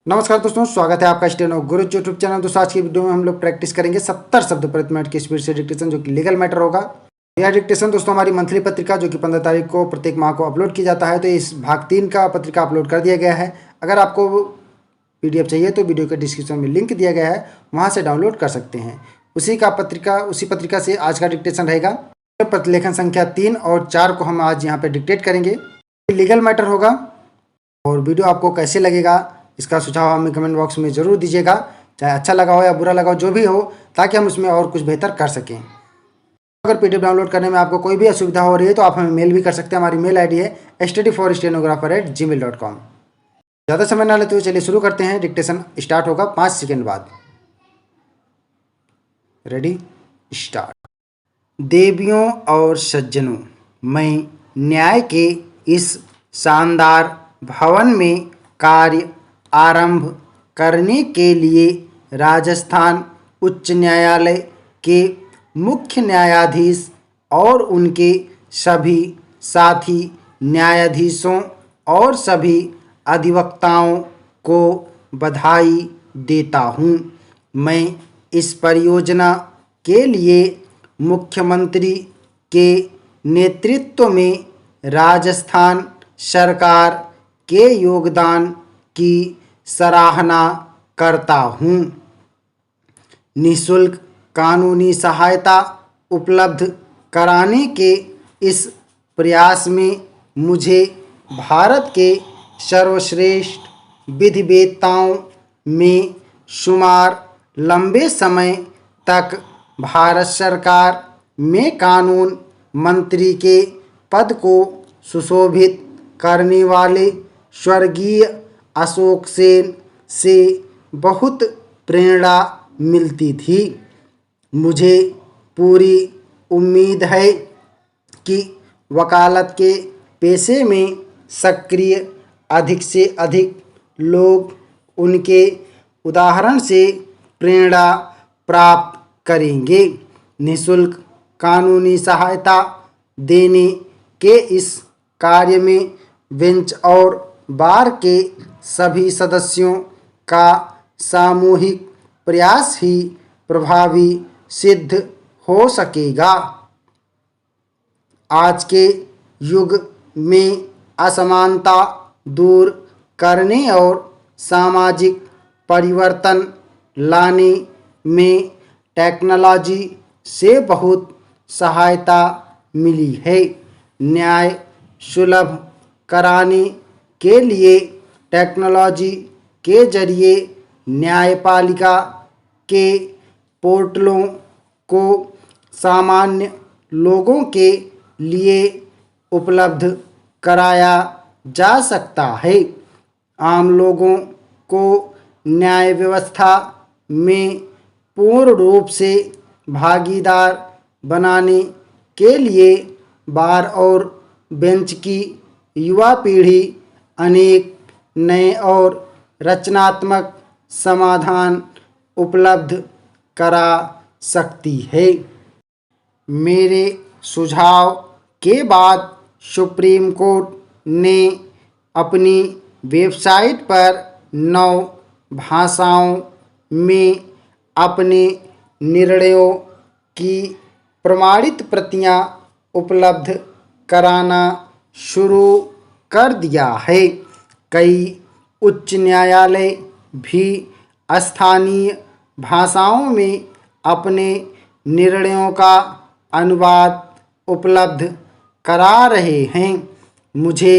नमस्कार दोस्तों, स्वागत है आपका स्टेनो गुरु यूट्यूब चैनल। दोस्तों आज की वीडियो में हम लोग प्रैक्टिस करेंगे 70 शब्द प्रति मिनट की स्पीड से डिक्टेशन, जो कि लीगल मैटर होगा। यह डिक्टेशन दोस्तों हमारी मंथली पत्रिका जो कि 15 तारीख को प्रत्येक माह को अपलोड की जाता है, तो इस भाग 3 का पत्रिका अपलोड कर दिया गया है। अगर आपको PDF चाहिए तो वीडियो के डिस्क्रिप्शन में लिंक दिया गया है, वहाँ से डाउनलोड कर सकते हैं। उसी पत्रिका से आज का डिक्टेशन रहेगा। प्रतिलेखन संख्या 3 और 4 को हम आज यहाँ पे डिक्टेट करेंगे। लीगल मैटर होगा। और वीडियो आपको कैसे लगेगा इसका सुझाव हमें कमेंट बॉक्स में ज़रूर दीजिएगा, चाहे अच्छा लगा हो या बुरा लगा हो, जो भी हो, ताकि हम उसमें और कुछ बेहतर कर सकें। अगर PDF डाउनलोड करने में आपको कोई भी असुविधा हो रही है तो आप हमें मेल भी कर सकते हैं। हमारी मेल ID है studyforstenographer@gmail.com। ज़्यादा समय ना लेते हुए चलिए शुरू करते हैं। डिक्टेशन स्टार्ट होगा 5 सेकेंड बाद। Ready, start. देवियों और सज्जनों, मैं न्याय के इस शानदार भवन में कार्य आरंभ करने के लिए राजस्थान उच्च न्यायालय के मुख्य न्यायाधीश और उनके सभी साथी न्यायाधीशों और सभी अधिवक्ताओं को बधाई देता हूँ। मैं इस परियोजना के लिए मुख्यमंत्री के नेतृत्व में राजस्थान सरकार के योगदान की सराहना करता हूँ। निःशुल्क कानूनी सहायता उपलब्ध कराने के इस प्रयास में मुझे भारत के सर्वश्रेष्ठ विधिवेत्ताओं में शुमार लंबे समय तक भारत सरकार में कानून मंत्री के पद को सुशोभित करने वाले स्वर्गीय अशोक सेन से बहुत प्रेरणा मिलती थी। मुझे पूरी उम्मीद है कि वकालत के पेशे में सक्रिय अधिक से अधिक लोग उनके उदाहरण से प्रेरणा प्राप्त करेंगे। निःशुल्क कानूनी सहायता देने के इस कार्य में बेंच और बार के सभी सदस्यों का सामूहिक प्रयास ही प्रभावी सिद्ध हो सकेगा। आज के युग में असमानता दूर करने और सामाजिक परिवर्तन लाने में टेक्नोलॉजी से बहुत सहायता मिली है। न्याय सुलभ कराने के लिए टेक्नोलॉजी के जरिए न्यायपालिका के पोर्टलों को सामान्य लोगों के लिए उपलब्ध कराया जा सकता है। आम लोगों को न्याय व्यवस्था में पूर्ण रूप से भागीदार बनाने के लिए बार और बेंच की युवा पीढ़ी अनेक नए और रचनात्मक समाधान उपलब्ध करा सकती है। मेरे सुझाव के बाद सुप्रीम कोर्ट ने अपनी वेबसाइट पर 9 भाषाओं में अपने निर्णयों की प्रमाणित प्रतियां उपलब्ध कराना शुरू कर दिया है। कई उच्च न्यायालय भी स्थानीय भाषाओं में अपने निर्णयों का अनुवाद उपलब्ध करा रहे हैं। मुझे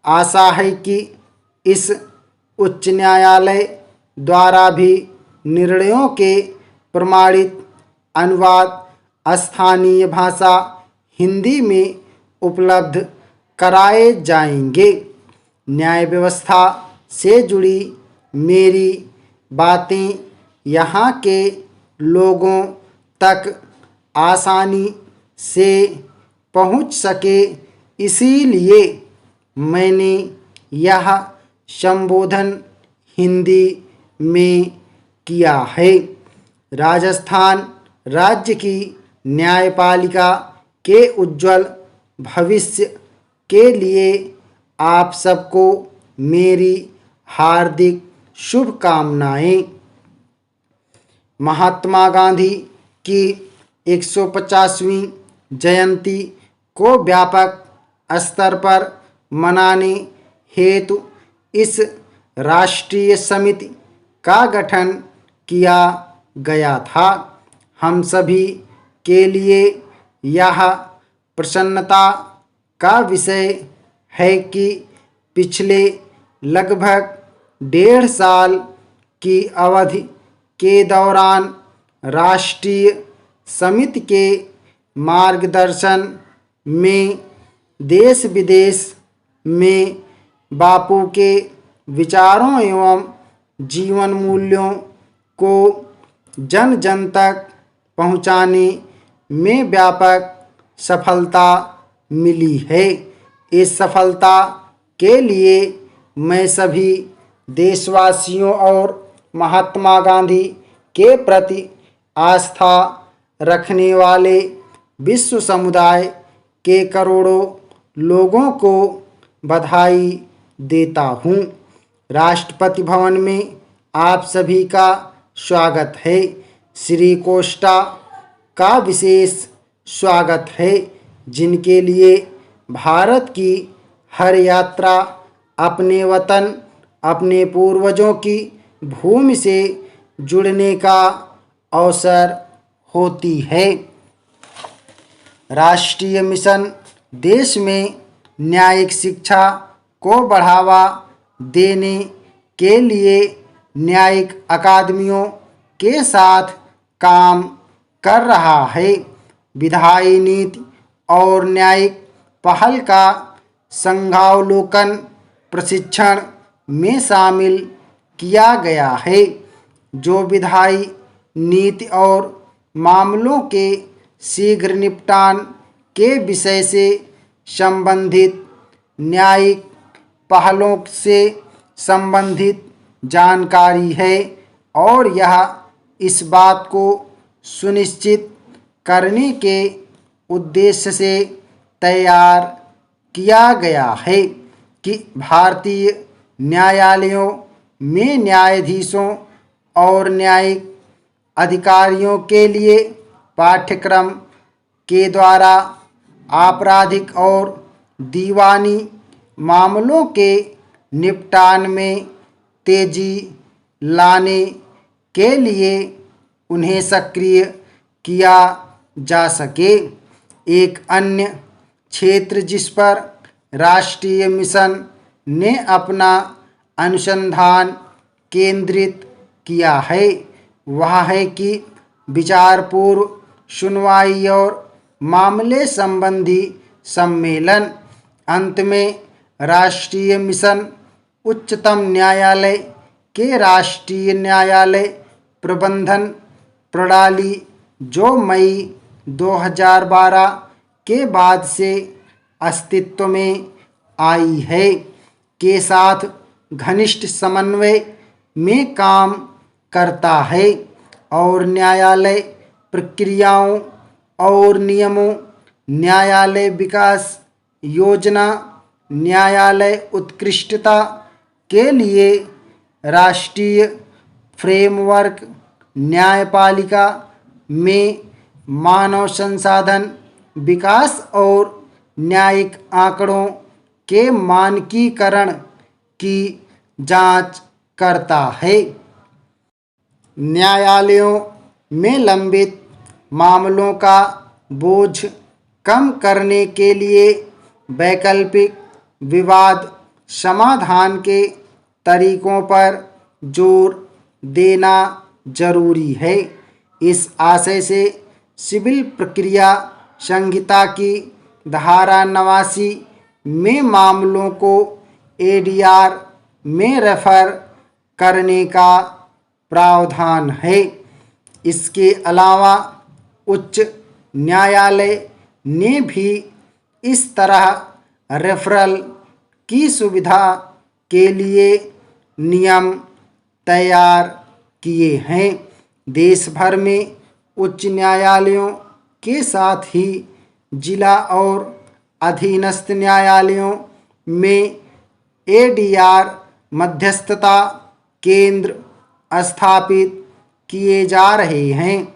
आशा है कि इस उच्च न्यायालय द्वारा भी निर्णयों के प्रमाणित अनुवाद स्थानीय भाषा हिंदी में उपलब्ध कराए जाएंगे। न्याय व्यवस्था से जुड़ी मेरी बातें यहाँ के लोगों तक आसानी से पहुँच सके, इसीलिए मैंने यह संबोधन हिंदी में किया है। राजस्थान राज्य की न्यायपालिका के उज्जवल भविष्य के लिए आप सबको मेरी हार्दिक शुभकामनाएं। महात्मा गांधी की 150वीं जयंती को व्यापक स्तर पर मनाने हेतु इस राष्ट्रीय समिति का गठन किया गया था। हम सभी के लिए यह प्रसन्नता का विषय है कि पिछले लगभग 1.5 साल की अवधि के दौरान राष्ट्रीय समिति के मार्गदर्शन में देश विदेश में बापू के विचारों एवं जीवन मूल्यों को जन जन तक पहुँचाने में व्यापक सफलता मिली है। इस सफलता के लिए मैं सभी देशवासियों और महात्मा गांधी के प्रति आस्था रखने वाले विश्व समुदाय के करोड़ों लोगों को बधाई देता हूँ। राष्ट्रपति भवन में आप सभी का स्वागत है। श्री कोस्टा का विशेष स्वागत है, जिनके लिए भारत की हर यात्रा अपने वतन, अपने पूर्वजों की भूमि से जुड़ने का अवसर होती है। राष्ट्रीय मिशन देश में न्यायिक शिक्षा को बढ़ावा देने के लिए न्यायिक अकादमियों के साथ काम कर रहा है। विधायी नीति और न्यायिक पहल का संज्ञावलोकन प्रशिक्षण में शामिल किया गया है, जो विधायी नीति और मामलों के शीघ्र निपटान के विषय से संबंधित न्यायिक पहलों से संबंधित जानकारी है, और यह इस बात को सुनिश्चित करने के उद्देश्य से तैयार किया गया है कि भारतीय न्यायालयों में न्यायाधीशों और न्यायिक अधिकारियों के लिए पाठ्यक्रम के द्वारा आपराधिक और दीवानी मामलों के निपटान में तेजी लाने के लिए उन्हें सक्रिय किया जा सके। एक अन्य क्षेत्र जिस पर राष्ट्रीय मिशन ने अपना अनुसंधान केंद्रित किया है, वह है कि विचारपूर्व सुनवाई और मामले संबंधी सम्मेलन। अंत में राष्ट्रीय मिशन उच्चतम न्यायालय के राष्ट्रीय न्यायालय प्रबंधन प्रणाली, जो मई 2012 के बाद से अस्तित्व में आई है, के साथ घनिष्ठ समन्वय में काम करता है और न्यायालय प्रक्रियाओं और नियमों, न्यायालय विकास योजना, न्यायालय उत्कृष्टता के लिए राष्ट्रीय फ्रेमवर्क, न्यायपालिका में मानव संसाधन विकास और न्यायिक आंकड़ों के मानकीकरण की जांच करता है। न्यायालयों में लंबित मामलों का बोझ कम करने के लिए वैकल्पिक विवाद समाधान के तरीकों पर जोर देना जरूरी है। इस आशय से सिविल प्रक्रिया संहिता की धारा 89 में मामलों को एडीआर में रेफर करने का प्रावधान है। इसके अलावा उच्च न्यायालय ने भी इस तरह रेफरल की सुविधा के लिए नियम तैयार किए हैं। देश भर में उच्च न्यायालयों के साथ ही जिला और अधीनस्थ न्यायालयों में एडीआर मध्यस्थता केंद्र स्थापित किए जा रहे हैं।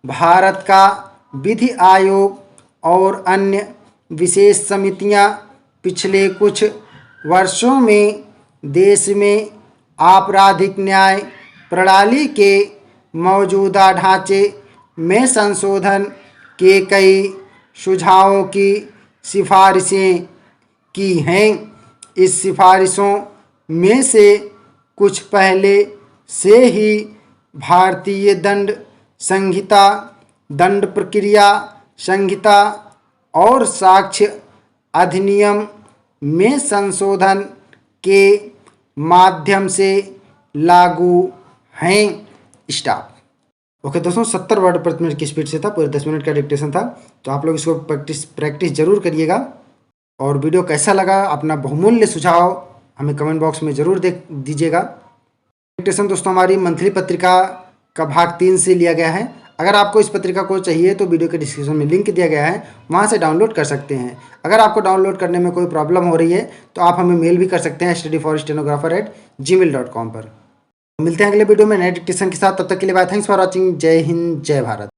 भारत का विधि आयोग और अन्य विशेष समितियां पिछले कुछ वर्षों में देश में आपराधिक न्याय प्रणाली के मौजूदा ढांचे में संशोधन के कई सुझावों की सिफारिशें की हैं। इस सिफारिशों में से कुछ पहले से ही भारतीय दंड संहिता, दंड प्रक्रिया संहिता और साक्ष्य अधिनियम में संशोधन के माध्यम से लागू हैं। स्टॉप। ओके दोस्तों, 70 वर्ड प्रति मिनट की स्पीड से था, पूरे 10 मिनट का डिक्टेशन था। तो आप लोग इसको प्रैक्टिस जरूर करिएगा। और वीडियो कैसा लगा, अपना बहुमूल्य सुझाव हमें कमेंट बॉक्स में ज़रूर दीजिएगा। डिक्टेशन दोस्तों हमारी मंथली पत्रिका का भाग 3 से लिया गया है। अगर आपको इस पत्रिका को चाहिए तो वीडियो के डिस्क्रिप्शन में लिंक दिया गया है, वहाँ से डाउनलोड कर सकते हैं। अगर आपको डाउनलोड करने में कोई प्रॉब्लम हो रही है तो आप हमें मेल भी कर सकते हैं studyforstenographer@gmail.com पर। मिलते हैं अगले वीडियो में नए डिक्टेशन के साथ। तब तक के लिए बाय। Thanks for watching. जय हिंद, जय भारत।